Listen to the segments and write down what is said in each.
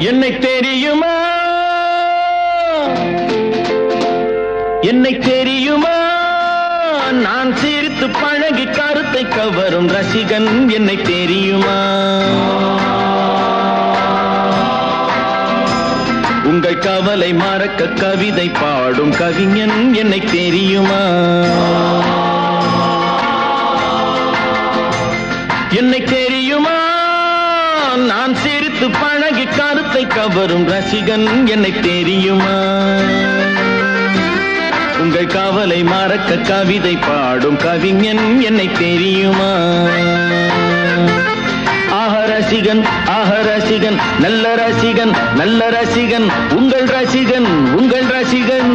என்னை தெரியுமா என்னை தெரியுமா நான் சிரித்து பழகி கருத்தை கவரும் ரசிகன் என்னை தெரியுமா உங்கள் கவலை மறக்க கவிதை பாடும் கவிஞன் என்னை தெரியுமா என்னை தெரியுமா நான் சிரித்து பழகி கருத்தை கவரும் ரசிகன் என்னை தெரியுமா உங்கள் கவலை மறக்க கவிதை பாடும் கவிஞன் என்னை தெரியுமா ஆஹ ரசிகன் நல்ல ரசிகன் நல்ல ரசிகன் உங்கள் ரசிகன் உங்கள் ரசிகன்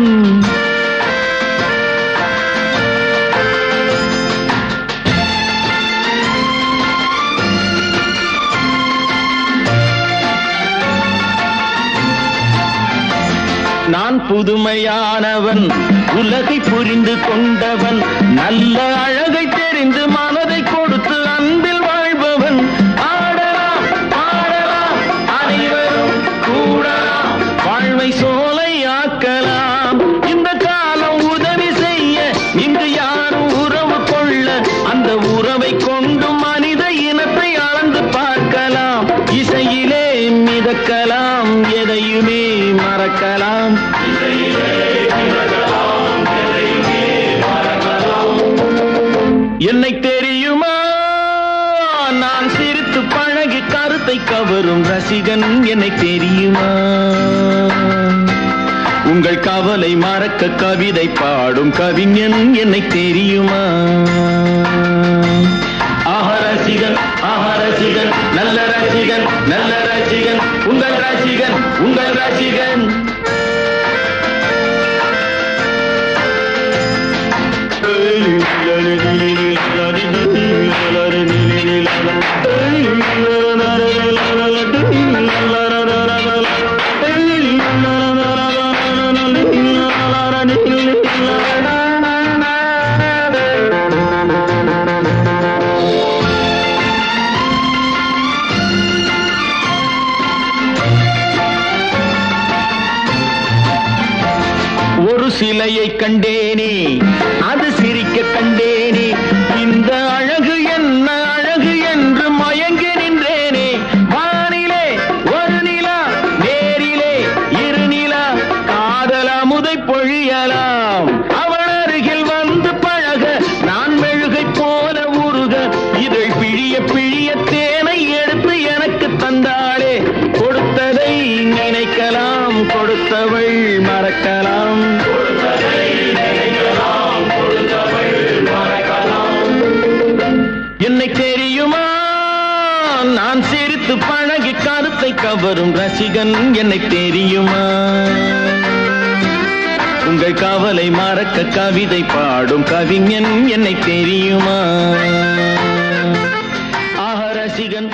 நான் புதுமையானவன் உலகை புரிந்து கொண்டவன் நல்ல அழகை தெரிந்து மனதை கொடுத்து அன்பில் வாழ்பவன் ஆடலாம் பாடலாம் அனைவரும் கூடலாம் வாழ்வை சோலையாக்கலாம் இந்த காலம் உதவி செய்ய இங்கு யாரும் உறவு கொள்ள அந்த உறவை கொண்டு மனித இனத்தை அளந்து பார்க்கலாம் இசையிலே மிதக்கலாம் எதையுமே மறக்கலாம் என்னை தெரியுமா நான் சிரித்து பழகி கருத்தை கவரும் ரசிகன் என்னை தெரியுமா உங்கள் கவலை மறக்க கவிதை பாடும் கவிஞன் என்னை தெரியுமா ஆஹ ரசிகன் நல்ல ரசிகன் நல்ல ரசிகன் உங்கள் ரசிகன் உங்கள் ரசிகன் ஒரு சிலையை கண்டேனே அது சிரிக்க கண்டேனே இந்த அழகு என்ன அழகு என்று மயங்கி நின்றேனே வானிலே ஒரு நிலா நேரிலே இரு நிலா காதல் அமுதை பொழியலாம் அவள் அருகில் வந்து பழக நான் மெழுகை போல உருக இதழ் பிழிய பிழிய தேனை எடுத்து எனக்கு தந்தாளே கொடுத்ததை நினைக்கலாம் கொடுத்தவள் மறக்கலாம் என்னை தெரியுமா நான் சிரித்து பழகி கருத்தை கவரும் ரசிகன் என்னை தெரியுமா உங்கள் கவலை மறக்க கவிதை பாடும் கவிஞன் என்னை தெரியுமா ஆஹ ரசிகன்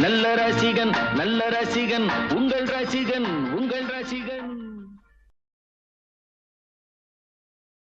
நல்ல ரசிகன் நல்ல ரசிகன் உங்கள் ரசிகன் உங்கள் ரசிகன்